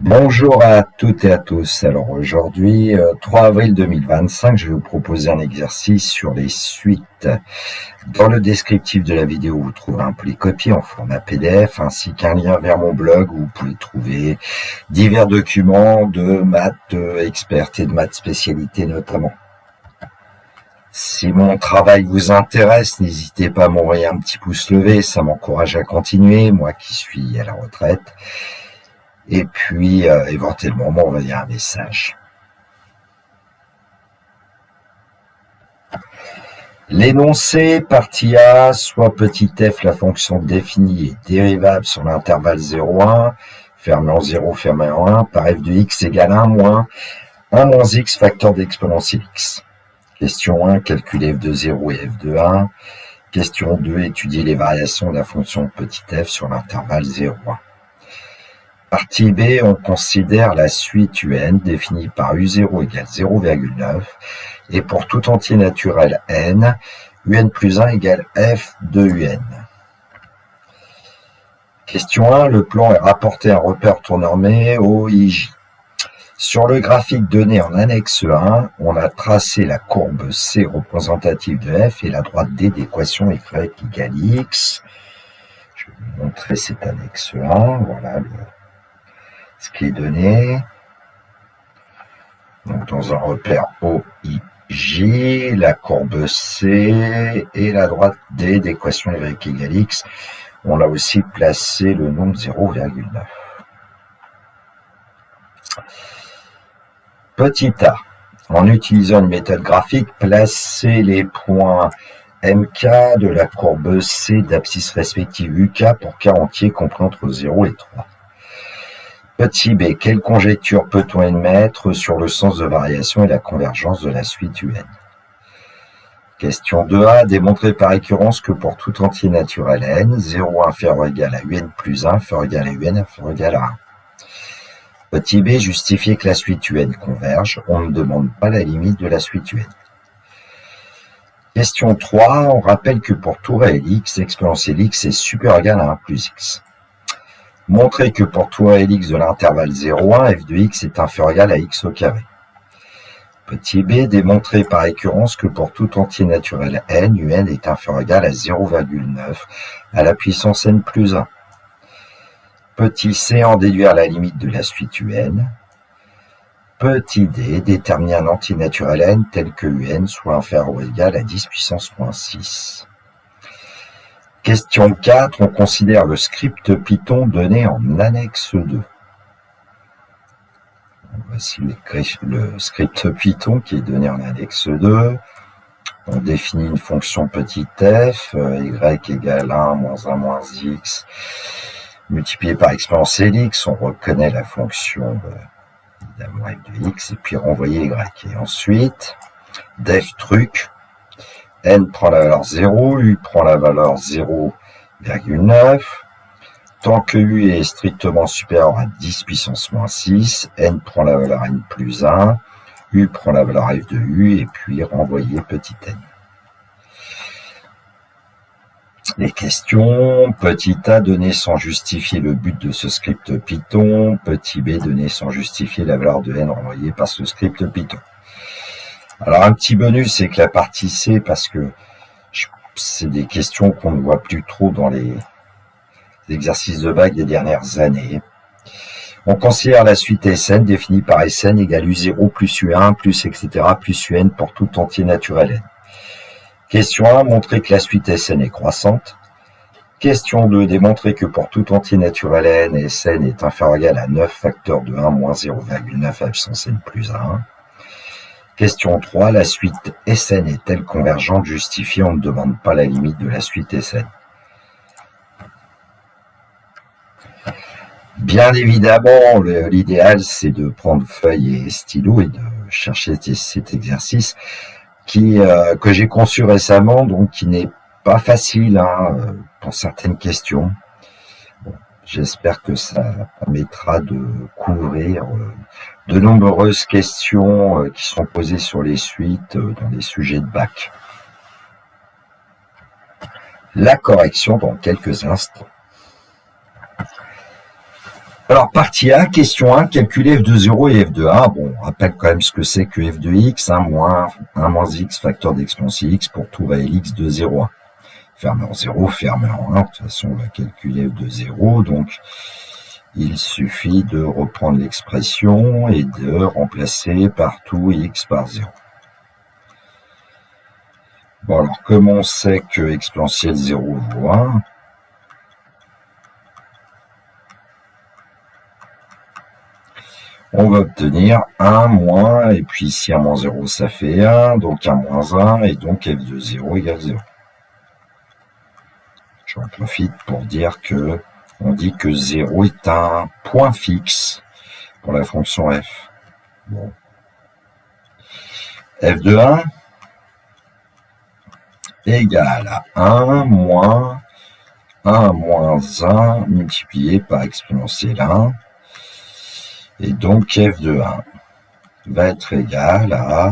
Bonjour à toutes et à tous. Alors aujourd'hui, 3 avril 2025, je vais vous proposer un exercice sur les suites. Dans le descriptif de la vidéo, vous trouverez un polycopier en format PDF ainsi qu'un lien vers mon blog où vous pouvez trouver divers documents de maths expertes et de maths spécialité notamment. Si mon travail vous intéresse, n'hésitez pas à m'envoyer un petit pouce levé, ça m'encourage à continuer, moi qui suis à la retraite. Et puis, éventuellement, m'envoyer un message. L'énoncé, partie A, soit petit f, la fonction définie est dérivable sur l'intervalle 0,1, fermé en 0, fermé en 1, par f de x égale 1 moins 1 moins x facteur d'exponentielle x. Question 1, calculer f de 0 et f de 1. Question 2, étudier les variations de la fonction petit f sur l'intervalle 0,1. Partie B, on considère la suite UN définie par U0 égale 0,9 et pour tout entier naturel n, UN plus 1 égale f de UN. Question 1, le plan est rapporté à un repère tournormé OIJ. Sur le graphique donné en annexe 1, on a tracé la courbe C représentative de f et la droite D d'équation y égale x. Je vais vous montrer cette annexe 1, voilà ce qui est donné. Donc, dans un repère OIJ, la courbe C et la droite D d'équation y égale x. On a aussi placé le nombre 0,9. Petit a, en utilisant une méthode graphique, placez les points MK de la courbe C d'abscisse respective UK pour k entier compris entre 0 et 3. Petit b, quelle conjecture peut-on émettre sur le sens de variation et la convergence de la suite UN? Question 2a, démontrer par récurrence que pour tout entier naturel n, 0 inférieur ou égal à UN plus 1 inférieur ou égal à UN inférieur ou égal à 1. Petit b, justifier que la suite UN converge, on ne demande pas la limite de la suite UN. Question 3, on rappelle que pour tout réel x, exponentielle x est supérieur ou égal à 1 plus x. Montrer que pour tout réel x de l'intervalle 0,1, f de x est inférieur ou égal à x au carré. Petit b, démontrer par récurrence que pour tout entier naturel n, un est inférieur ou égal à 0,9 à la puissance n plus 1. Petit c, en déduire la limite de la suite un. Petit d, déterminer un entier naturel n tel que un soit inférieur ou égal à 10 puissance moins 6. Question 4, on considère le script Python donné en annexe 2. Voici le script Python qui est donné en annexe 2. On définit une fonction petit f, y égale 1 moins 1 moins x, multiplié par exponentielle x. On reconnaît la fonction évidemment f de x et puis renvoyer y. Et ensuite, def truc. N prend la valeur 0, U prend la valeur 0,9. Tant que U est strictement supérieur à 10 puissance moins 6, N prend la valeur N plus 1, U prend la valeur F de U, et puis renvoyer petit n. Les questions, petit a donné sans justifier le but de ce script Python, petit b donné sans justifier la valeur de N renvoyée par ce script Python. Alors un petit bonus, c'est que la partie C, parce que c'est des questions qu'on ne voit plus trop dans les exercices de bac des dernières années. On considère la suite Sn définie par Sn égale U0 plus U1 plus etc. plus Un pour tout entier naturel n. Question 1, montrer que la suite Sn est croissante. Question 2, démontrer que pour tout entier naturel n, Sn est inférieur ou égal à 9 facteur de 1 moins 0,9 absence n plus 1. Question 3, la suite Sn est-elle convergente? Justifiée, on ne demande pas la limite de la suite Sn. Bien évidemment, l'idéal, c'est de prendre feuille et stylo et de chercher cet exercice que j'ai conçu récemment, donc qui n'est pas facile pour certaines questions. Bon, j'espère que ça permettra de couvrir de nombreuses questions qui sont posées sur les suites dans les sujets de bac. La correction dans quelques instants. Alors, partie A, question 1, calculer f de 0 et f de 1. Bon, on rappelle quand même ce que c'est que f de x, 1 moins x facteur d'exponentielle x pour tout réel x de 0, 1. Fermé en 0, fermé en 1. De toute façon, on va calculer f de 0. Donc, il suffit de reprendre l'expression et de remplacer par tout x par 0. Bon, alors, comme on sait que exponentielle 0 vaut 1, on va obtenir 1 moins, et puis ici 1 moins 0, ça fait 1, donc 1 moins 1, et donc f de 0 égale 0. J'en profite pour dire que on dit que 0 est un point fixe pour la fonction f. Bon. F de 1 égale à 1 moins 1 moins 1 multiplié par exponentielle 1. Et donc f de 1 va être égal à,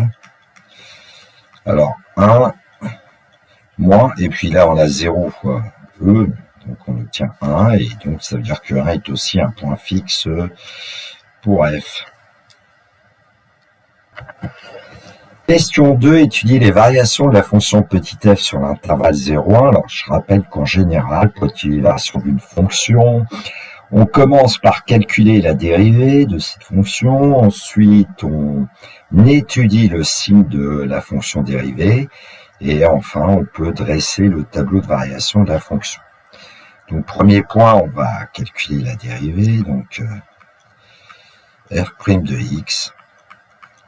alors 1 moins, et puis là on a 0 fois e, donc on obtient 1, et donc ça veut dire que 1 est aussi un point fixe pour f. Question 2, étudier les variations de la fonction petit f sur l'intervalle 0,1. Alors je rappelle qu'en général, pour étudier les variations d'une fonction, on commence par calculer la dérivée de cette fonction, ensuite on étudie le signe de la fonction dérivée, et enfin on peut dresser le tableau de variation de la fonction. Donc premier point, on va calculer la dérivée, donc f' de x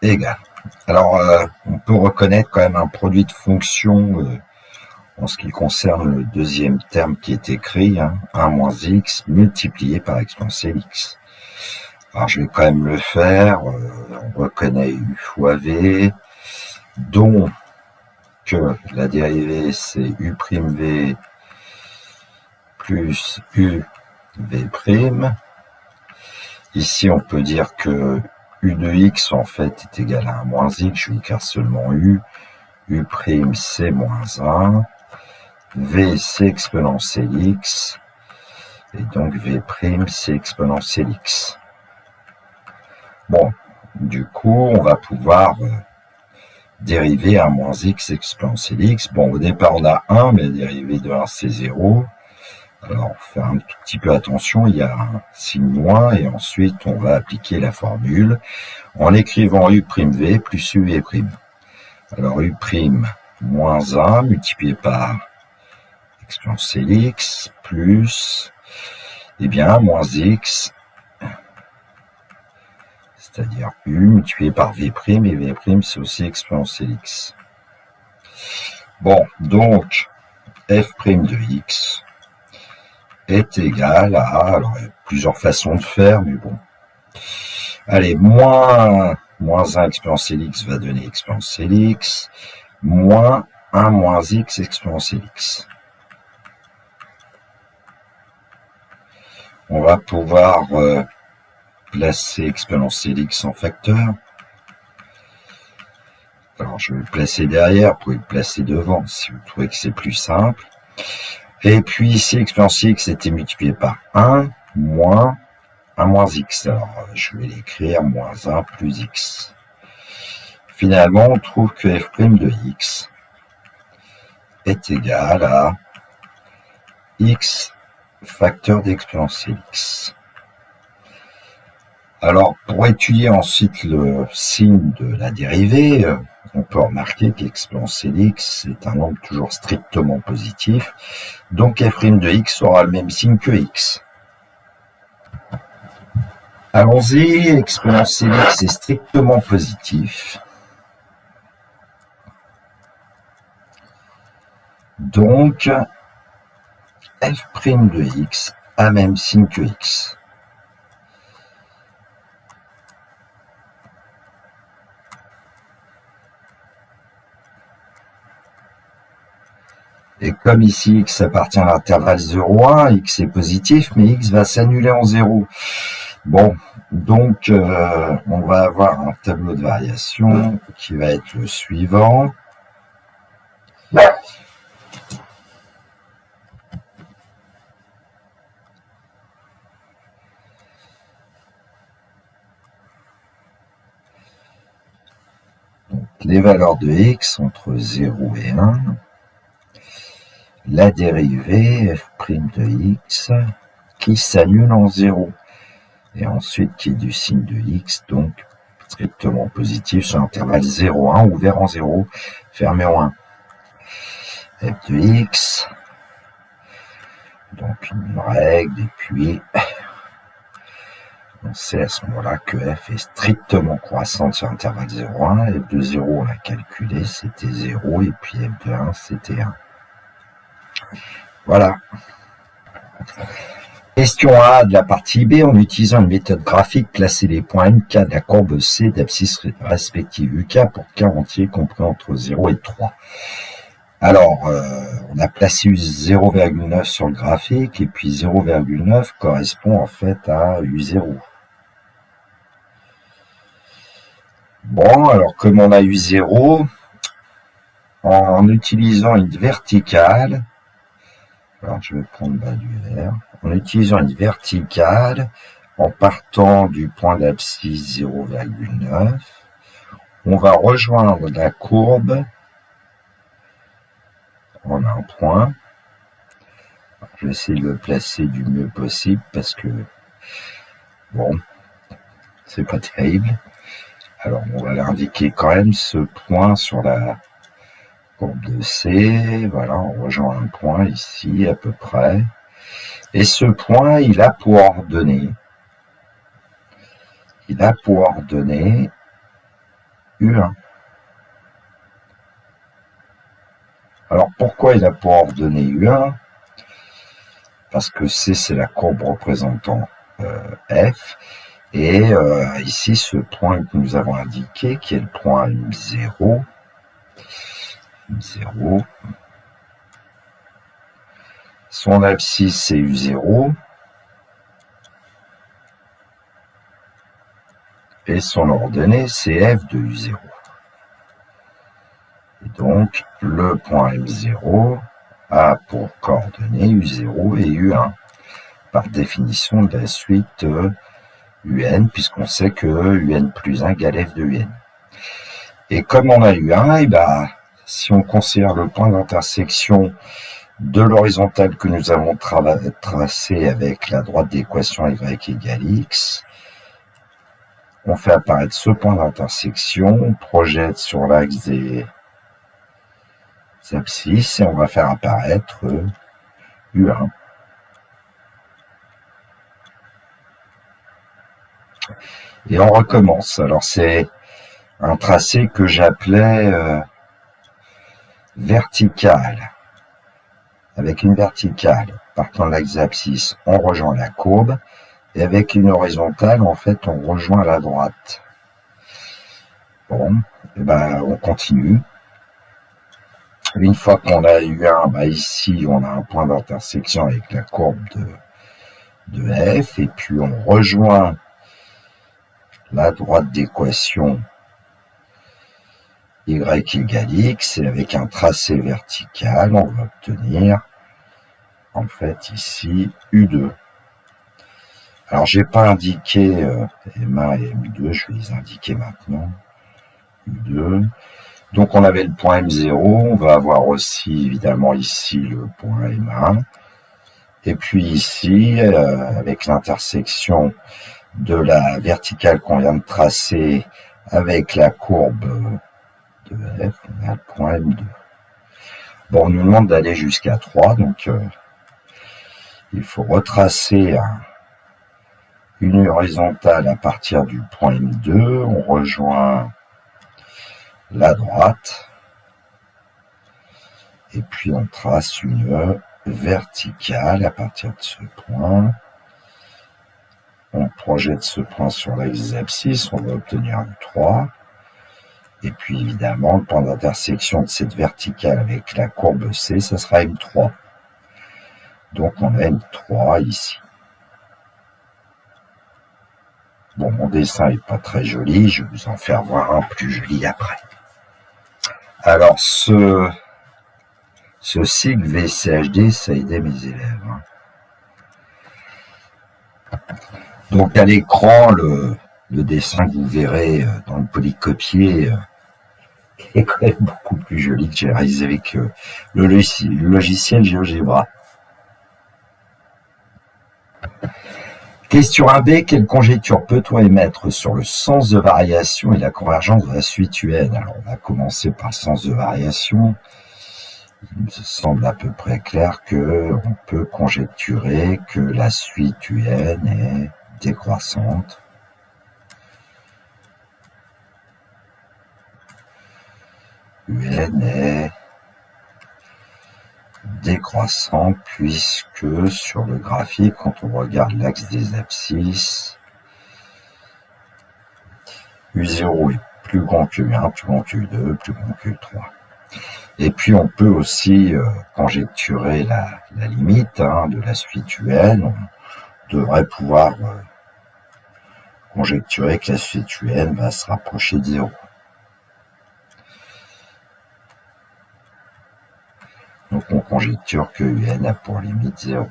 égale. Alors on peut reconnaître quand même un produit de fonction en ce qui concerne le deuxième terme qui est écrit, 1 moins x multiplié par exponentielle x. Alors je vais quand même le faire, on reconnaît u fois v, dont que la dérivée c'est u'v plus uv'. Ici on peut dire que u de x en fait est égal à 1 moins x, je vais écrire seulement u, u' c'est moins 1, v c'est exponentielle x, et donc v' c'est exponentielle x. Bon, du coup, on va pouvoir dériver 1 moins x exponentielle x. Bon, au départ, on a 1, mais la dérivée de 1, c'est 0. Alors, faire un tout petit peu attention, il y a un signe moins, et ensuite, on va appliquer la formule en écrivant u'v plus uv'. Alors, u' moins 1 multiplié par exponentielle x plus, eh bien, 1 moins x, c'est-à-dire u multiplié par v', et v' c'est aussi exponentielle x. Bon, donc, f' de x est égal à, alors il y a plusieurs façons de faire, mais bon. Allez, moins 1 exponentielle x va donner exponentielle x, moins 1 moins x exponentielle x. On va pouvoir placer exponentielle x en facteur. Alors je vais le placer derrière, vous pouvez le placer devant si vous trouvez que c'est plus simple. Et puis ici, exponentielle x était multiplié par 1 moins 1 moins x. Alors je vais l'écrire moins 1 plus x. Finalement, on trouve que f' de x est égal à x facteur d'exponentielle x. Alors, pour étudier ensuite le signe de la dérivée, on peut remarquer qu'exponentielle x est un nombre toujours strictement positif, donc f' de x aura le même signe que x. Allons-y, exponentielle x est strictement positif. Donc, f' de x a même signe que x. Et comme ici x appartient à l'intervalle 0,1, x est positif, mais x va s'annuler en 0. Bon, donc on va avoir un tableau de variation qui va être le suivant. les valeurs de x entre 0 et 1, la dérivée f' de x qui s'annule en 0, et ensuite qui est du signe de x, donc strictement positif sur l'intervalle 0,1 ouvert en 0, fermé en 1. f de x, donc une règle, et puis on sait à ce moment-là que f est strictement croissante sur l'intervalle 0,1, f de 0 on l'a calculé, c'était 0, et puis f de 1 c'était 1. Voilà. Question A de la partie B, en utilisant une méthode graphique, placer les points MK de la courbe C d'abscisse respective UK pour k entier compris entre 0 et 3. Alors, on a placé 0,9 sur le graphique, et puis 0,9 correspond en fait à U0. Bon, alors comme on a U0, en utilisant une verticale, alors je vais prendre bas du vert, en utilisant une verticale, en partant du point d'abscisse 0,9, on va rejoindre la courbe en un point. Alors, je vais essayer de le placer du mieux possible parce que, bon, c'est pas terrible. Alors, on va l'indiquer quand même, ce point sur la courbe de C. Voilà, on rejoint un point ici, à peu près. Et ce point, il a pour ordonnée U1. Alors, pourquoi il a pour ordonnée U1? Parce que C, c'est la courbe représentant F. Et ici, ce point que nous avons indiqué, qui est le point M0, son abscisse, c'est U0, et son ordonnée, c'est F de U0. Et donc, le point M0 a pour coordonnées U0 et U1, par définition de la suite UN, puisqu'on sait que UN plus 1 égale F de UN. Et comme on a U1, et ben, si on considère le point d'intersection de l'horizontale que nous avons tracé avec la droite d'équation y égale x, on fait apparaître ce point d'intersection, on projette sur l'axe des abscisses et on va faire apparaître U1. Et on recommence. Alors c'est un tracé que j'appelais vertical. Avec une verticale, partant de l'axe abscisse, on rejoint la courbe, et avec une horizontale, en fait, on rejoint la droite. Bon, et ben, on continue. Une fois qu'on a eu ici, on a un point d'intersection avec la courbe de F, et puis on rejoint la droite d'équation y égale x, et avec un tracé vertical, on va obtenir en fait ici U2. Alors j'ai pas indiqué M1 et M2, je vais les indiquer maintenant. U2. Donc on avait le point M0, on va avoir aussi évidemment ici le point M1. Et puis ici, avec l'intersection de la verticale qu'on vient de tracer avec la courbe de F, on a le point M2. Bon, on nous demande d'aller jusqu'à 3, donc il faut retracer une horizontale à partir du point M2, on rejoint la droite, et puis on trace une verticale à partir de ce point. On projette ce point sur l'axe des abscisses, on va obtenir U3. Et puis évidemment, le point d'intersection de cette verticale avec la courbe C, ça sera M3. Donc on a M3 ici. Bon, mon dessin n'est pas très joli, je vais vous en faire voir un plus joli après. Alors, ce cycle VCHD, ça a aidé mes élèves. Donc à l'écran, le dessin que vous verrez dans le polycopier est quand même beaucoup plus joli, que j'ai réalisé avec le logiciel GeoGebra. Question 1b, quelle conjecture peut-on émettre sur le sens de variation et la convergence de la suite UN? Alors, on va commencer par le sens de variation. Il me semble à peu près clair qu'on peut conjecturer que la suite UN est décroissante. UN est décroissant puisque sur le graphique, quand on regarde l'axe des abscisses, U0 est plus grand que U1, plus grand que U2, plus grand que U3. Et puis on peut aussi conjecturer la limite de la suite UN. On devrait pouvoir conjecturer que la suite UN va se rapprocher de 0. Donc on conjecture que UN a pour limite 0.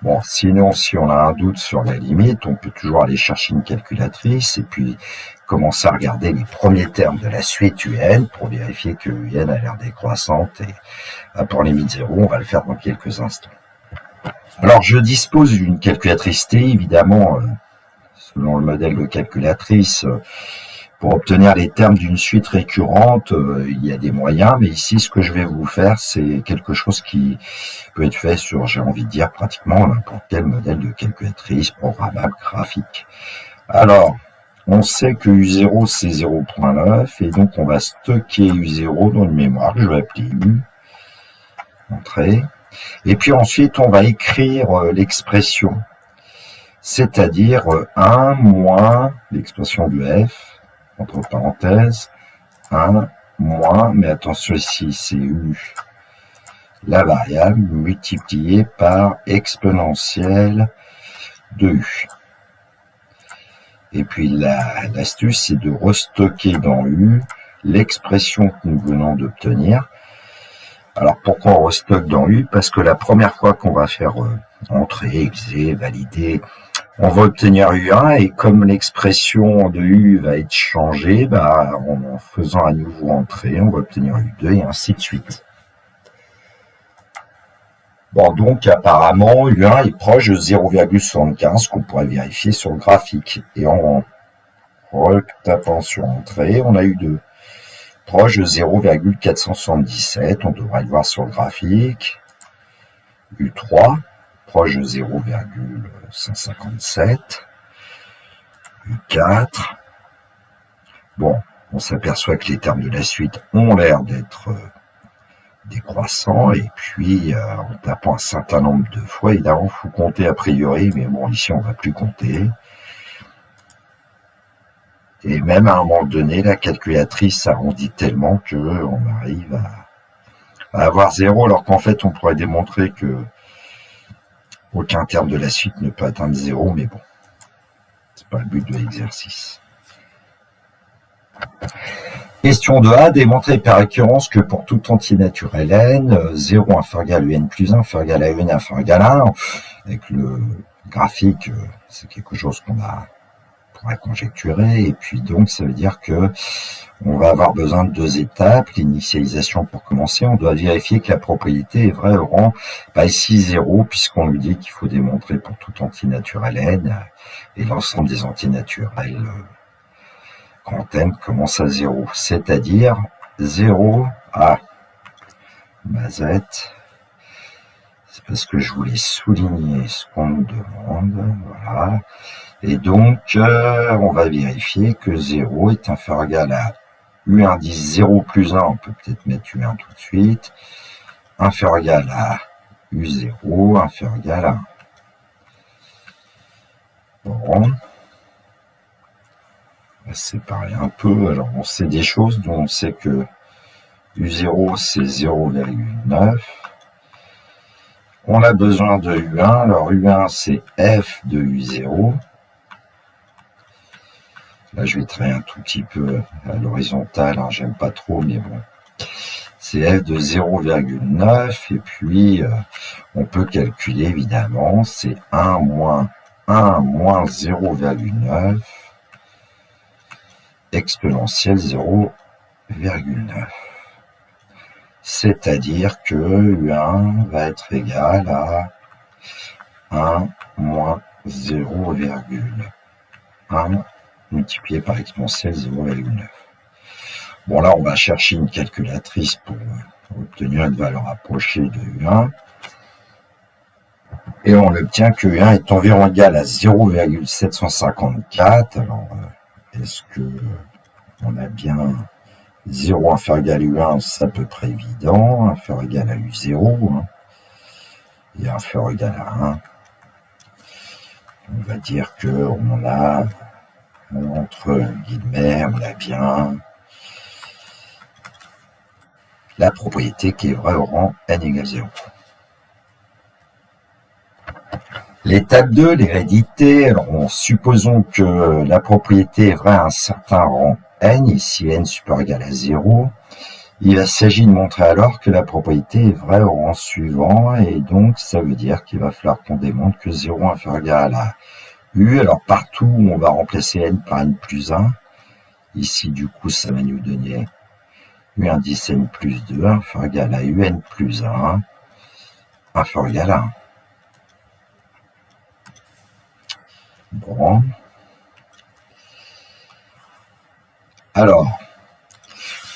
Bon, sinon, si on a un doute sur la limite, on peut toujours aller chercher une calculatrice et puis commencer à regarder les premiers termes de la suite UN pour vérifier que UN a l'air décroissante et a pour limite 0. On va le faire dans quelques instants. Alors, je dispose d'une calculatrice T, évidemment, selon le modèle de calculatrice. Pour obtenir les termes d'une suite récurrente, il y a des moyens, mais ici, ce que je vais vous faire, c'est quelque chose qui peut être fait sur, j'ai envie de dire, pratiquement n'importe quel modèle de calculatrice programmable graphique. Alors, on sait que U0, c'est 0.9, et donc on va stocker U0 dans une mémoire que je vais appeler U, entrée, et puis ensuite, on va écrire l'expression, c'est-à-dire 1 moins l'expression de F, entre parenthèses, 1 moins, mais attention ici, c'est U, la variable multipliée par exponentielle de U. Et puis l'astuce, c'est de restocker dans U l'expression que nous venons d'obtenir. Alors pourquoi on restocke dans U? Parce que la première fois qu'on va faire entrer, exé, valider, on va obtenir U1 et comme l'expression de U va être changée, en faisant à nouveau entrer, on va obtenir U2 et ainsi de suite. Bon, donc apparemment, U1 est proche de 0,75 qu'on pourrait vérifier sur le graphique. Et en retapant sur entrée, on a U2 proche de 0,477, on devrait le voir sur le graphique. U3 proche de 0,157, U4. Bon, on s'aperçoit que les termes de la suite ont l'air d'être décroissants, et puis en tapant un certain nombre de fois, évidemment, il faut compter a priori, mais bon, ici, on ne va plus compter. Et même à un moment donné, la calculatrice arrondit tellement qu'on arrive à avoir 0, alors qu'en fait, on pourrait démontrer que aucun terme de la suite ne peut atteindre 0, mais bon, c'est pas le but de l'exercice. Question 2a, démontrer par récurrence que pour tout entier naturel n, 0 inférieur égal à un plus 1 inférieur égal à un inférieur égal à 1, avec le graphique, c'est quelque chose qu'on pourrait conjecturer, et puis donc ça veut dire que on va avoir besoin de 2 étapes. L'initialisation pour commencer, on doit vérifier que la propriété est vraie au rang, ici 0, puisqu'on lui dit qu'il faut démontrer pour tout entier naturel n, et l'ensemble des entiers naturels grand n commence à 0, c'est-à-dire 0 à z. C'est parce que je voulais souligner ce qu'on nous demande, voilà. Et donc, on va vérifier que 0 est inférieur égal à U indice 0 plus 1, on peut peut-être mettre U1 tout de suite, inférieur égal à U0, inférieur égal à 1. Bon. On va séparer un peu. Alors, on sait des choses, dont on sait que U0, c'est 0,9. On a besoin de U1. Alors, U1, c'est F de U0. Là, je vais travailler un tout petit peu à l'horizontale. Hein, j'aime pas trop, mais bon. C'est F de 0,9. Et puis, on peut calculer, évidemment, c'est 1 moins 0,9. exponentielle 0,9. C'est-à-dire que U1 va être égal à 1 moins 0,1 multiplié par exponentielle 0,9. Bon, là, on va chercher une calculatrice pour obtenir une valeur approchée de U1. Et on obtient que U1 est environ égal à 0,754. Alors, est-ce que on a bien 0 inférieur égal à U1, c'est à peu près évident. Inférieur égal à U0, hein, et inférieur égal à 1. On va dire que on a, entre guillemets, on a bien la propriété qui est vraie au rang n égale 0. L'étape 2, l'hérédité. Alors, supposons que la propriété est vraie à un certain rang n, ici n supérieur égal à 0. Il s'agit de montrer alors que la propriété est vraie au rang suivant, et donc ça veut dire qu'il va falloir qu'on démontre que 0 inférieur égal à U. Alors partout, on va remplacer n par n plus 1. Ici, du coup, ça va nous donner U indice n plus 2 inférieur égal à Un plus 1 inférieur égal à 1. Bon. Alors,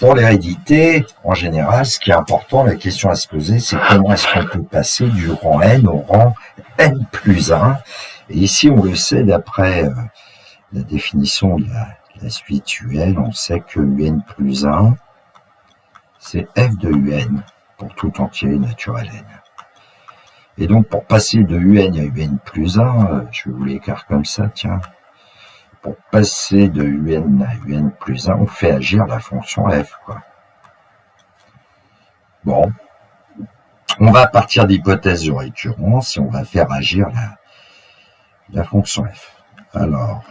pour l'hérédité, en général, ce qui est important, la question à se poser, c'est comment est-ce qu'on peut passer du rang n au rang n plus 1. Et ici, on le sait d'après la définition de la suite UN, on sait que UN plus 1, c'est f de UN pour tout entier naturel n. Et donc, pour passer de UN à UN plus 1, je vais vous l'écrire comme ça, tiens. Pour passer de UN à UN plus 1, on fait agir la fonction f, quoi. Bon. On va partir d'hypothèse de récurrence et on va faire agir la fonction f. Alors,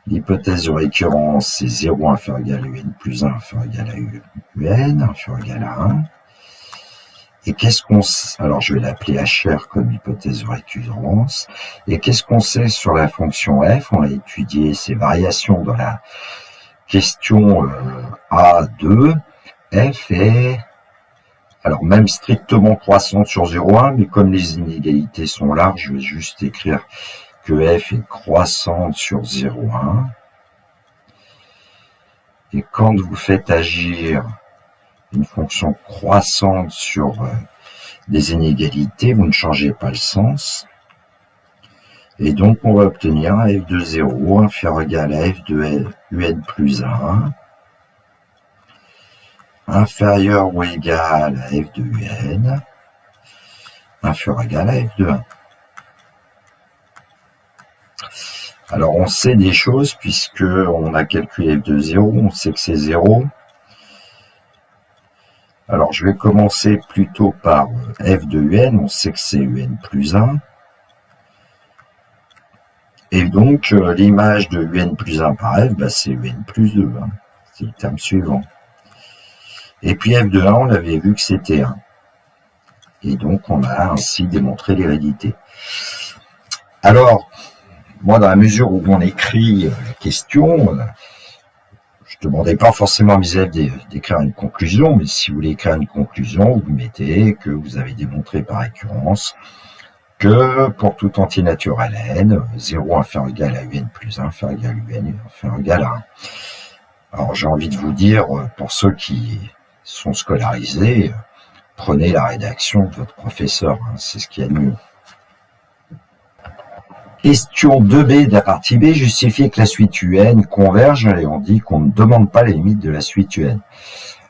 l'hypothèse de récurrence, c'est 0 inférieur égal à UN plus 1 inférieur égal à UN, inférieur égal à 1. Et qu'est-ce qu'on sait? Alors, je vais l'appeler HR comme hypothèse de récurrence. Et qu'est-ce qu'on sait sur la fonction f? On a étudié ces variations dans la question A2. F est, alors même strictement croissante sur 0,1, mais comme les inégalités sont larges, je vais juste écrire que f est croissante sur 0,1. Et quand vous faites agir une fonction croissante sur des inégalités, vous ne changez pas le sens. Et donc, on va obtenir f de 0 inférieur égal à f de UN plus 1 inférieur ou égal à f de UN inférieur égal à f de 1. Alors, on sait des choses puisque on a calculé f de 0, on sait que c'est 0. Alors, je vais commencer plutôt par f de UN, on sait que c'est UN plus 1. Et donc, l'image de UN plus 1 par f, c'est UN plus 2. Hein. C'est le terme suivant. Et puis f de 1, on avait vu que c'était 1. Et donc, on a ainsi démontré l'hérédité. Alors, moi, dans la mesure où on écrit la question, je ne demandais pas forcément à mes élèves d'écrire une conclusion, mais si vous voulez écrire une conclusion, vous mettez que vous avez démontré par récurrence que pour tout entier naturel n, 0 inférieur égal à UN plus 1 inférieur égal à UN inférieur égal à 1. Alors, j'ai envie de vous dire, pour ceux qui sont scolarisés, prenez la rédaction de votre professeur, hein, c'est ce qu'il y a de mieux. Question 2b de la partie B, justifier que la suite UN converge, et on dit qu'on ne demande pas les limites de la suite UN.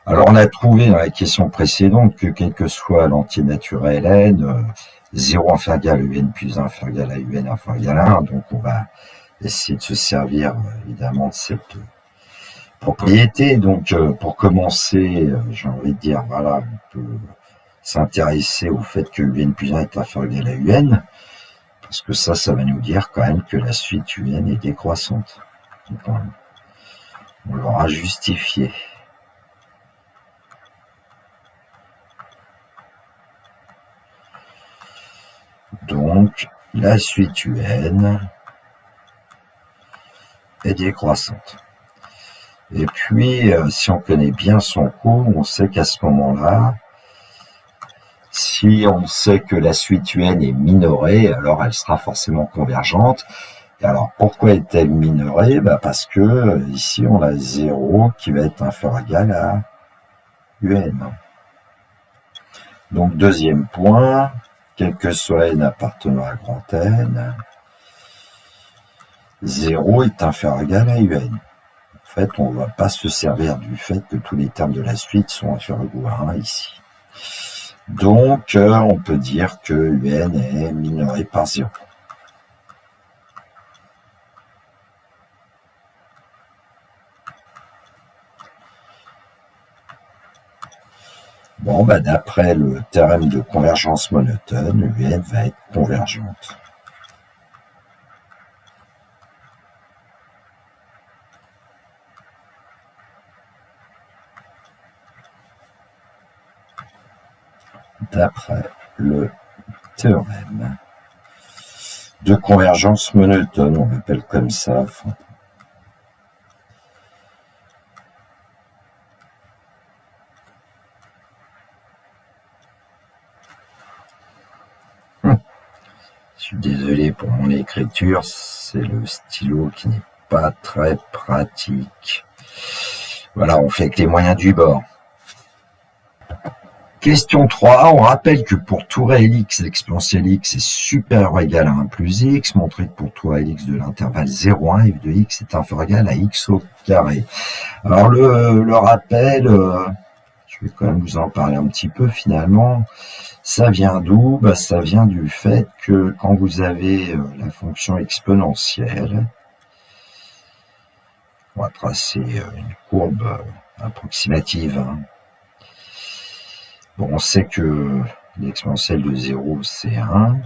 Alors, on a trouvé dans la question précédente que quel que soit l'entier naturel n, 0 inférieur égal à UN plus 1 inférieur égal à UN inférieur égal à 1, donc on va essayer de se servir évidemment de cette propriété. Donc, pour commencer, j'ai envie de dire, voilà, on peut s'intéresser au fait que UN plus 1 est inférieur égal à UN, parce que ça va nous dire quand même que la suite UN est décroissante. Donc, on l'aura justifié. Donc, la suite UN est décroissante. Et puis, si on connaît bien son cours, on sait qu'à ce moment-là, si on sait que la suite UN est minorée, alors elle sera forcément convergente. Et alors, pourquoi est-elle minorée? Parce que ici, on a 0 qui va être inférieur ou égal à UN. Donc, deuxième point, quel que soit n appartenant à grand N, 0 est inférieur ou égal à UN. En fait, on ne va pas se servir du fait que tous les termes de la suite sont inférieurs ou égaux à 1 ici. Donc, on peut dire que UN est minoré par 0. Bon, d'après le théorème de convergence monotone, UN va être convergente. D'après le théorème de convergence monotone, on l'appelle comme ça. Je suis désolé pour mon écriture, c'est le stylo qui n'est pas très pratique. Voilà, on fait avec les moyens du bord. Question 3, on rappelle que pour tout réel x, l'exponentielle x est supérieur ou égal à 1 plus x, montrer que pour tout réel x de l'intervalle 0,1, f de x est inférieur ou égal à x au carré. Alors le rappel, je vais quand même vous en parler un petit peu finalement. Ça vient d'où? Ça vient du fait que quand vous avez la fonction exponentielle, on va tracer une courbe approximative. Bon, on sait que l'exponentielle de 0, c'est 1.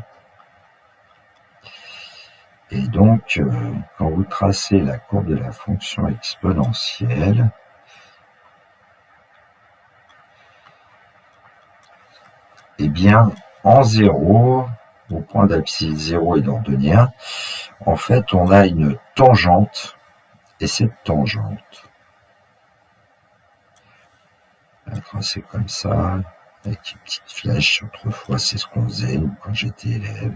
Et donc, quand vous tracez la courbe de la fonction exponentielle, eh bien, en 0, au point d'abscisse 0 et d'ordonnée 1, en fait, on a une tangente, et cette tangente, on va tracer comme ça, avec une petite flèche, autrefois c'est ce qu'on faisait, nous, quand j'étais élève.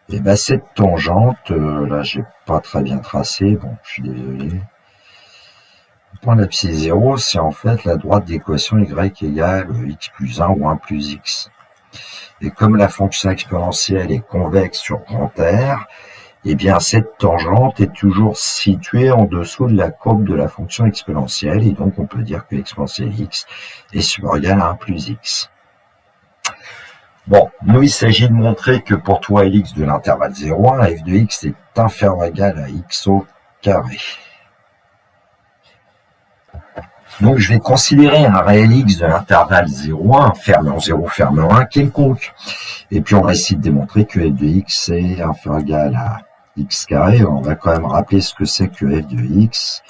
Et cette tangente, là j'ai pas très bien tracé, bon, je suis désolé. Le point d'abscisse 0, c'est en fait la droite d'équation y égale x plus 1 ou 1 plus x. Et comme la fonction exponentielle est convexe sur grand R, eh bien cette tangente est toujours située en dessous de la courbe de la fonction exponentielle, et donc on peut dire que l'exponentielle x est supérieur ou égal à 1 plus x. Bon, nous il s'agit de montrer que pour tout réel x de l'intervalle 0,1, f de x est inférieur ou égal à x au carré. Donc je vais considérer un réel x de l'intervalle 0,1, fermé en 0, fermé en 1, quelconque. Et puis on va essayer de démontrer que f de x est inférieur ou égal à x carré. On va quand même rappeler ce que c'est que f de x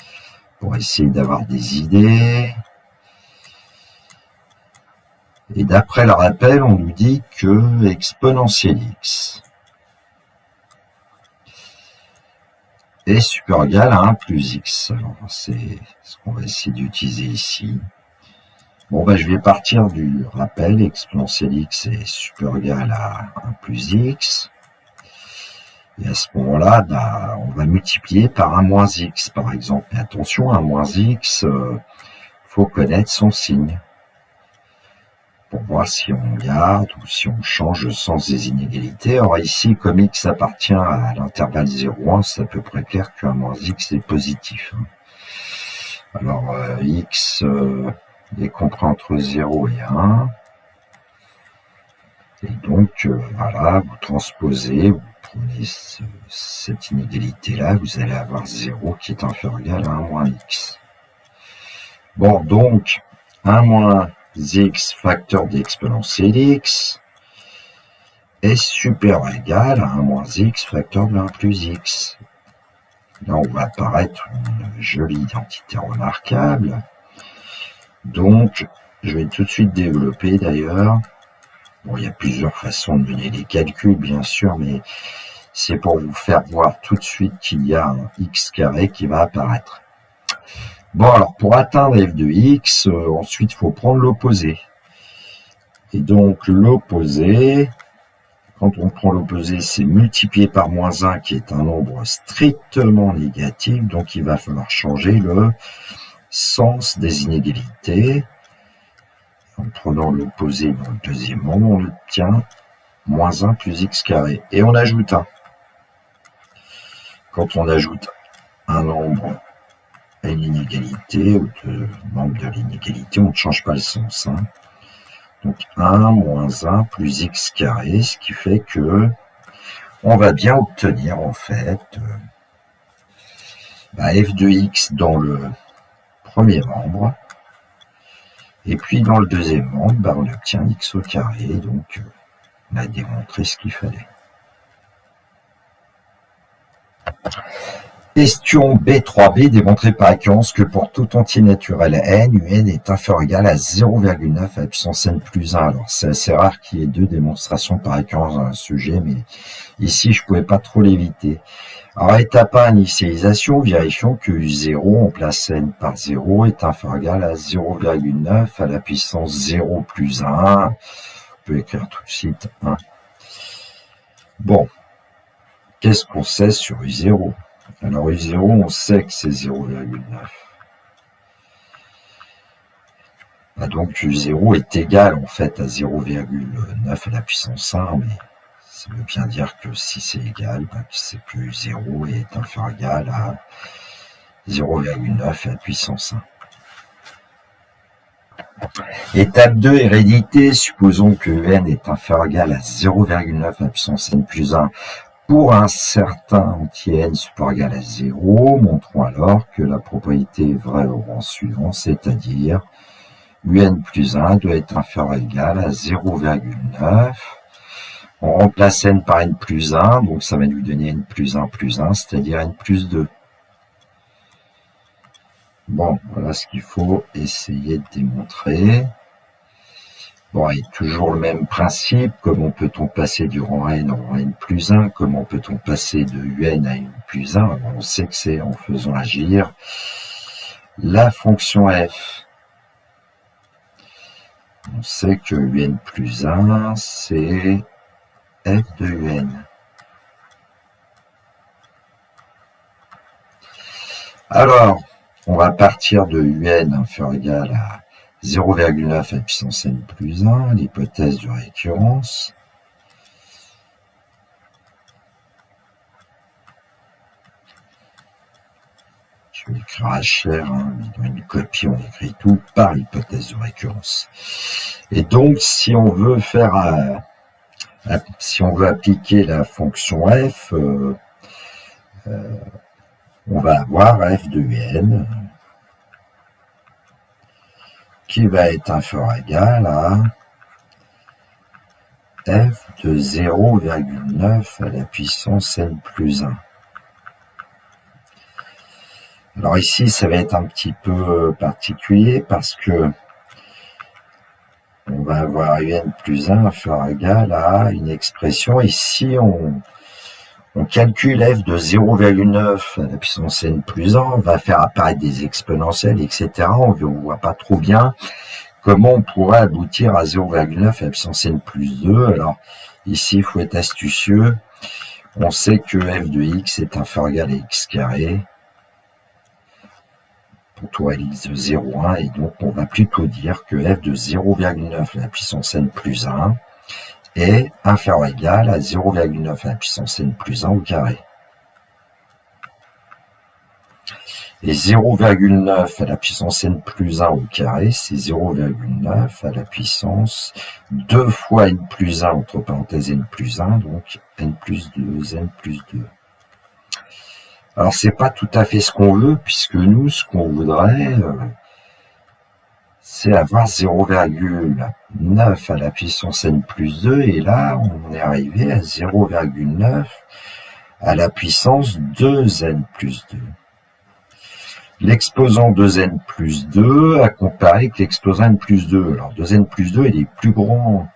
pour essayer d'avoir des idées. Et d'après le rappel, on nous dit que exponentielle x est supérieur ou égal à 1 plus x. Alors c'est ce qu'on va essayer d'utiliser ici. Bon, je vais partir du rappel, exponentielle x est supérieur ou égal à 1 plus x. Et à ce moment-là, on va multiplier par 1 moins x, par exemple. Mais attention, 1 moins x, faut connaître son signe pour voir si on garde ou si on change le sens des inégalités. Alors ici, comme x appartient à l'intervalle 0,1, c'est à peu près clair que 1 moins x est positif. Alors x est compris entre 0 et 1. Et donc, voilà, vous transposez, vous prenez cette inégalité-là, vous allez avoir 0 qui est inférieur ou égal à 1 moins x. Bon, donc, 1 moins x facteur d'exponentielle x est supérieur ou égal à 1 moins x facteur de 1 plus x. Là, on va apparaître une jolie identité remarquable. Donc, je vais tout de suite développer d'ailleurs. Bon, il y a plusieurs façons de mener les calculs, bien sûr, mais c'est pour vous faire voir tout de suite qu'il y a un x carré qui va apparaître. Bon, alors pour atteindre f de x, ensuite il faut prendre l'opposé. Et donc l'opposé, quand on prend l'opposé, c'est multiplié par moins 1 qui est un nombre strictement négatif, donc il va falloir changer le sens des inégalités. En prenant l'opposé dans le deuxième nombre, on obtient moins 1 plus x carré. Et on ajoute 1. Quand on ajoute un nombre à une inégalité, ou de membre de l'inégalité, on ne change pas le sens. Donc 1 moins 1 plus x carré, ce qui fait que on va bien obtenir en fait f de x dans le premier membre, et puis dans le deuxième membre, on obtient x au carré, donc on a démontré ce qu'il fallait. Question B3b, démontré par occurrence que pour tout entier naturel n, un est inférieur ou égal à 0,9 à la puissance n plus 1. Alors c'est assez rare qu'il y ait deux démonstrations par occurrence dans un sujet, mais ici je pouvais pas trop l'éviter. Alors étape 1, initialisation, vérifions que U0, on place n par 0, est inférieur ou égal à 0,9 à la puissance 0 plus 1. On peut écrire tout de suite 1. Bon, qu'est-ce qu'on sait sur U0 ? Alors U0, on sait que c'est 0,9. Donc U0 est égal en fait à 0,9 à la puissance 1, mais ça veut bien dire que si c'est égal, c'est que U0 est inférieur ou égal à 0,9 à la puissance 1. Étape 2, hérédité. Supposons que n est inférieur ou égal à 0,9 à la puissance n plus 1. Pour un certain entier n supérieur ou égal à 0, montrons alors que la propriété est vraie au rang suivant, c'est-à-dire un plus 1 doit être inférieur ou égal à 0,9. On remplace n par n plus 1, donc ça va nous donner n plus 1 plus 1, c'est-à-dire n plus 2. Bon, voilà ce qu'il faut essayer de démontrer. Bon, et toujours le même principe, comment peut-on passer du rang n au rang n plus 1, comment peut-on passer de un à n plus 1, alors on sait que c'est en faisant agir la fonction f. On sait que un plus 1, c'est f de un. Alors, on va partir de un inférieur ou égal à 0,9 à la puissance n plus 1, l'hypothèse de récurrence. Je vais écrire HR, mais dans une copie, on écrit tout par hypothèse de récurrence. Et donc, si on veut appliquer la fonction f, on va avoir f de n qui va être inférieur ou égal à f de 0,9 à la puissance n plus 1. Alors ici, ça va être un petit peu particulier parce que on va avoir un plus 1 inférieur ou égal à une expression. Ici, on calcule f de 0,9 à la puissance n plus 1, on va faire apparaître des exponentielles, etc. On ne voit pas trop bien comment on pourrait aboutir à 0,9 à la puissance n plus 2. Alors ici, il faut être astucieux. On sait que f de x est inférieur ou égal à x carré pour tout x de 0,1, et donc on va plutôt dire que f de 0,9 à la puissance n plus 1 est inférieur ou égal à 0,9 à la puissance n plus 1 au carré. Et 0,9 à la puissance n plus 1 au carré, c'est 0,9 à la puissance 2 fois n plus 1, entre parenthèses n plus 1, donc n plus 2, n plus 2. Alors, c'est pas tout à fait ce qu'on veut, puisque nous, ce qu'on voudrait, c'est avoir 0,9 à la puissance n plus 2, et là, on est arrivé à 0,9 à la puissance 2n plus 2. L'exposant 2n plus 2 à comparer avec l'exposant n plus 2. Alors, 2n plus 2, il est plus grand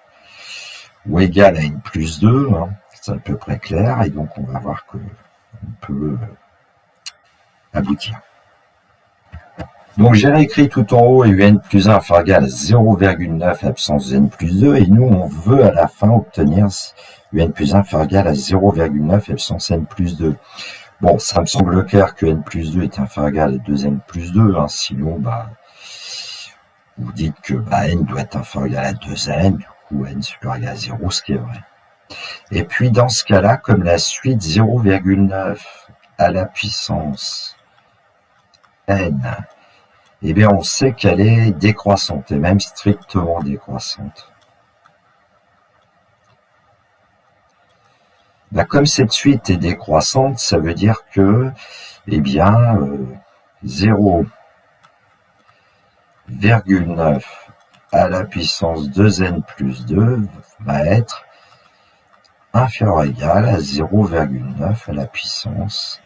ou égal à n plus 2, c'est à peu près clair, et donc on va voir qu'on peut aboutir. Donc j'ai réécrit tout en haut et un plus 1 inférieur égal à 0,9 absence de n plus 2 et nous on veut à la fin obtenir un plus 1 inférieur égal à 0,9 absence n plus 2. Bon, ça me semble clair que n plus 2 est inférieur égal à 2n plus 2, hein, sinon vous dites que n doit être inférieur égal à 2n, du coup n supérieur égal à 0, ce qui est vrai. Et puis dans ce cas-là, comme la suite 0,9 à la puissance n, eh bien on sait qu'elle est décroissante, et même strictement décroissante. Comme cette suite est décroissante, ça veut dire que, 0,9 à la puissance 2n plus 2 va être inférieur ou égal à 0,9 à la puissance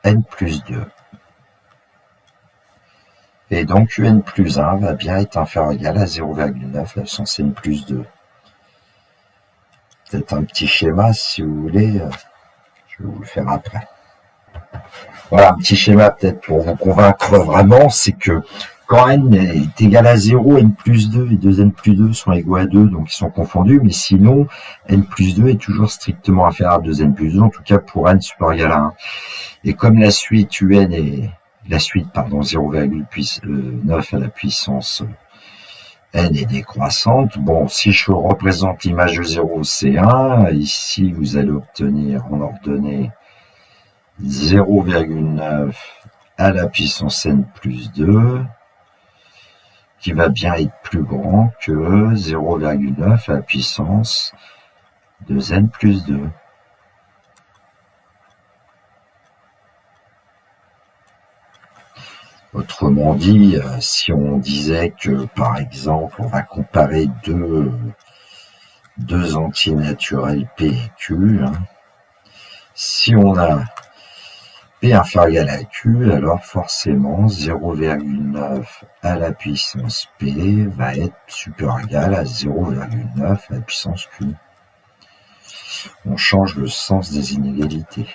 n plus 2. Et donc un plus 1 va bien être inférieur ou égal à 0,9 à la puissance n plus 2. Peut-être un petit schéma si vous voulez, je vais vous le faire après. Voilà, un petit schéma peut-être pour vous convaincre vraiment, c'est que quand n est égal à 0, n plus 2 et 2n plus 2 sont égaux à 2, donc ils sont confondus, mais sinon, n plus 2 est toujours strictement inférieur à 2n plus 2, en tout cas pour n supérieur égal à 1. Et comme la suite un est, 0,9 à la puissance n est décroissante, bon, si je représente l'image de 0, c'est 1, ici vous allez obtenir en ordonnée 0,9 à la puissance n plus 2, qui va bien être plus grand que 0,9 à la puissance de n plus 2. Autrement dit, si on disait que, par exemple, on va comparer deux entiers naturels P et Q, hein, si on a P inférieur égal à Q, alors forcément 0,9 à la puissance P va être supérieur égal à 0,9 à la puissance Q. On change le sens des inégalités.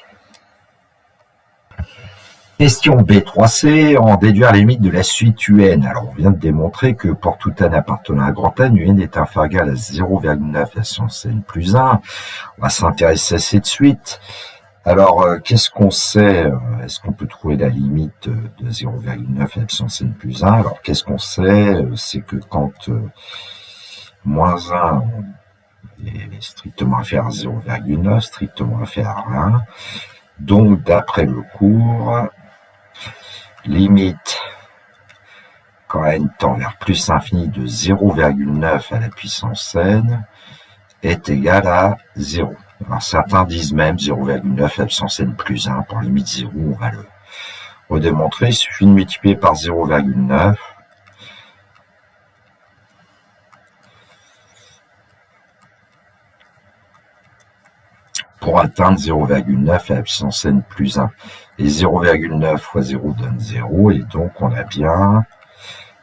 Question B3C, en déduire la limite de la suite UN. Alors, on vient de démontrer que pour tout n appartenant à grand N, UN est inférieur égal à 0,9 à la puissance n plus 1. On va s'intéresser à cette suite. Alors, qu'est-ce qu'on sait? Est-ce qu'on peut trouver la limite de 0,9 à la puissance n plus 1? Alors, qu'est-ce qu'on sait? C'est que quand moins 1 est strictement inférieur à 0,9, strictement inférieur à 1, donc d'après le cours, limite quand n tend vers plus infini de 0,9 à la puissance n est égale à 0. Alors certains disent même 0,9 à la puissance n plus 1 par limite 0, on va le redémontrer. Il suffit de multiplier par 0,9 pour atteindre 0,9 à la puissance n plus 1. Et 0,9 fois 0 donne 0, et donc on a bien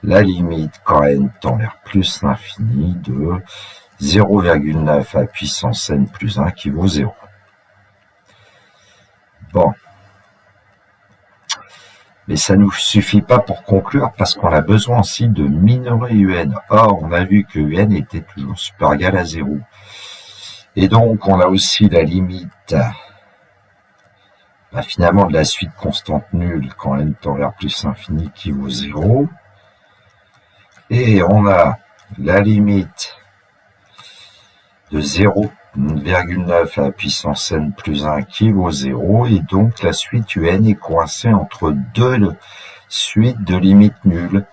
la limite quand n tend vers plus l'infini de 0,9 à la puissance n plus 1 qui vaut 0. Bon. Mais ça ne nous suffit pas pour conclure parce qu'on a besoin aussi de minorer un. Or, on a vu que un était toujours supérieur égal à 0. Et donc, on a aussi la limite finalement de la suite constante nulle quand n tend vers plus infini qui vaut 0. Et on a la limite de 0,9 à la puissance n plus 1 qui vaut 0. Et donc, la suite un est coincée entre deux suites de limites nulles.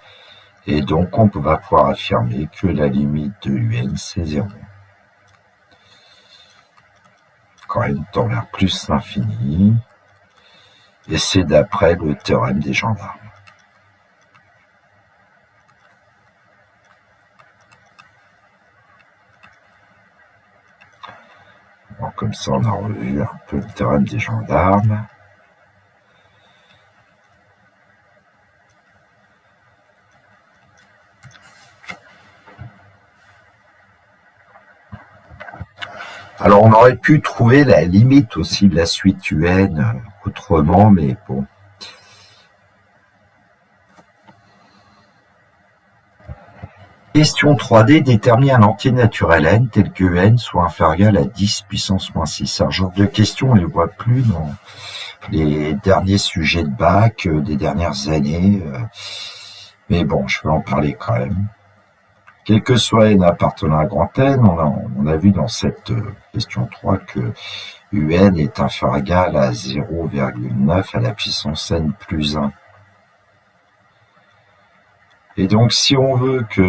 Et donc, on va pouvoir affirmer que la limite de un, c'est 0. Quand n tend vers plus l'infini, et c'est d'après le théorème des gendarmes. Bon, comme ça, on a revu un peu le théorème des gendarmes. Alors, on aurait pu trouver la limite aussi de la suite un autrement, mais bon. Question 3D, détermine un entier naturel n tel que n soit inférieur ou égal à 10 puissance moins 6. Ce genre de questions, on ne les voit plus dans les derniers sujets de bac des dernières années. Mais bon, je vais en parler quand même. Quel que soit n appartenant à grand N, on a vu dans cette question 3 que un est inférieur ou égal à 0,9 à la puissance n plus 1. Et donc, si on veut que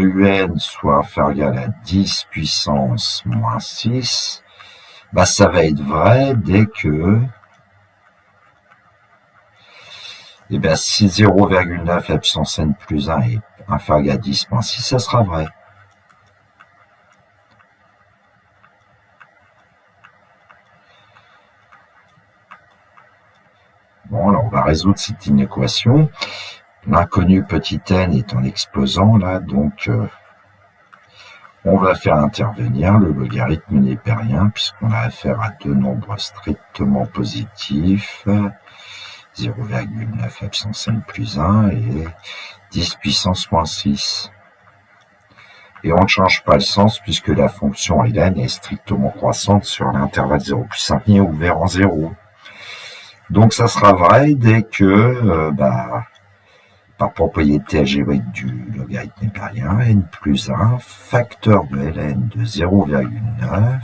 un soit inférieur ou égal à 10 puissance moins 6, bah, ça va être vrai dès que, eh bien, si 0,9 à la puissance n plus 1 est inférieur ou égal à 10 moins 6, ça sera vrai. Bon, alors on va résoudre cette inéquation. L'inconnu petit n est en exposant, là, donc on va faire intervenir le logarithme népérien, puisqu'on a affaire à deux nombres strictement positifs, 0,9 à puissance n plus 1 et 10 puissance moins 6. Et on ne change pas le sens, puisque la fonction ln est strictement croissante sur l'intervalle 0 plus infini ouvert en 0. Donc ça sera vrai dès que, par propriété algébrique du logarithme népérien, n plus 1, facteur de ln de 0,9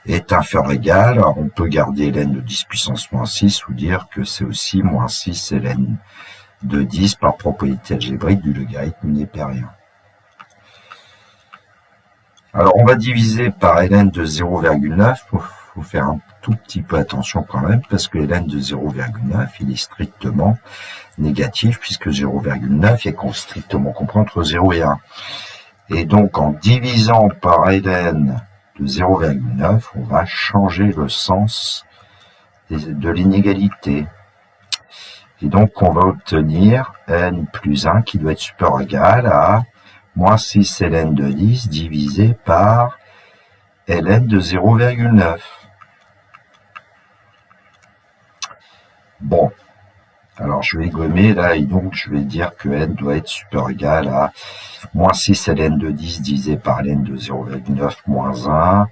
est inférieur ou égal, alors on peut garder ln de 10 puissance moins 6 ou dire que c'est aussi moins 6 ln de 10 par propriété algébrique du logarithme népérien. Alors on va diviser par ln de 0,9, faut faire un tout petit peu attention quand même, parce que ln de 0,9, il est strictement négatif, puisque 0,9 est strictement compris entre 0 et 1. Et donc, en divisant par ln de 0,9, on va changer le sens de l'inégalité. Et donc, on va obtenir n plus 1 qui doit être supérieur ou égal à moins 6 ln de 10 divisé par ln de 0,9. Bon. Alors, je vais gommer là, et donc je vais dire que n doit être supérieur ou égal à moins 6 ln de 10 divisé par ln de 0,9 moins 1.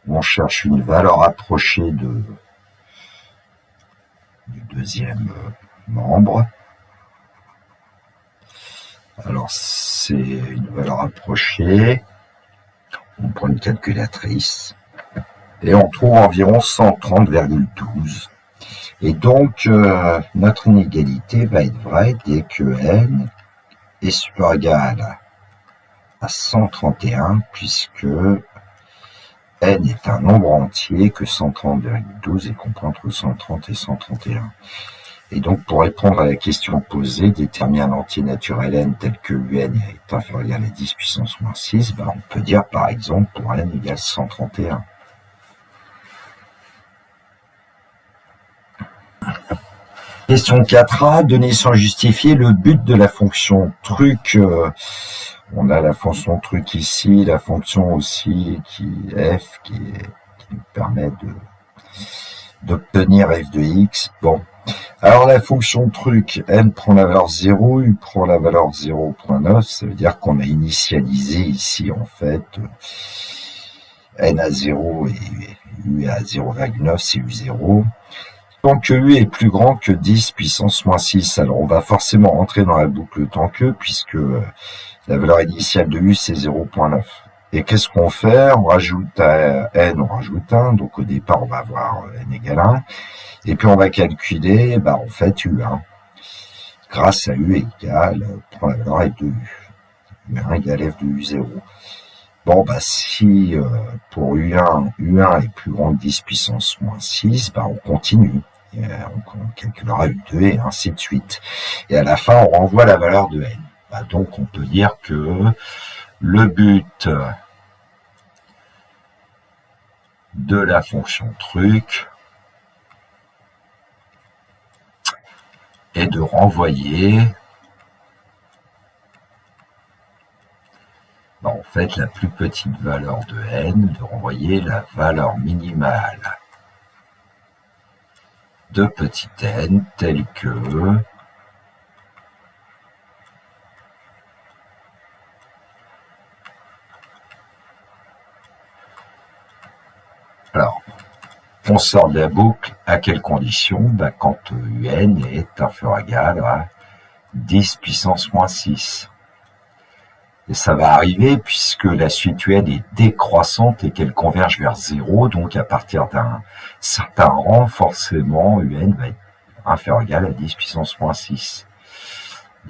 On cherche une valeur approchée du deuxième membre. Alors, c'est une valeur approchée. On prend une calculatrice. Et on trouve environ 130,12. Et donc, notre inégalité va être vraie dès que n est supérieur ou égal à 131, puisque n est un nombre entier que 130,12 est compris entre 130 et 131. Et donc, pour répondre à la question posée, déterminer un entier naturel n tel que un est inférieur ou égal à 10 puissance moins 6, on peut dire par exemple pour n égale 131. Question 4a, donner sans justifier le but de la fonction truc. On a la fonction truc ici, la fonction aussi f qui nous permet d'obtenir f de x. Bon, alors la fonction truc, n prend la valeur 0, u prend la valeur 0,9, ça veut dire qu'on a initialisé ici en fait n à 0 et u à 0,9, c'est u0. Tant que u est plus grand que 10 puissance moins 6, alors on va forcément rentrer dans la boucle tant que, puisque la valeur initiale de u c'est 0,9. Et qu'est-ce qu'on fait? On rajoute à n, on rajoute 1, donc au départ on va avoir n égale 1, et puis on va calculer en fait u1, grâce à u égale, prend la valeur f de u, u1 égale f de u0. Bon, si pour u1 est plus grand que 10 puissance moins 6, on continue. On calculera u2 et ainsi de suite. Et à la fin, on renvoie la valeur de n. Donc, on peut dire que le but de la fonction truc est de renvoyer en fait la plus petite valeur de n, de renvoyer la valeur minimale de petit n telle que Alors, on sort de la boucle à quelles conditions? Quand UN est inférieur ou égal à 10 puissance moins 6. Et ça va arriver puisque la suite UN est décroissante et qu'elle converge vers 0. Donc, à partir d'un certain rang, forcément, UN va être inférieur ou égal à 10 puissance moins 6.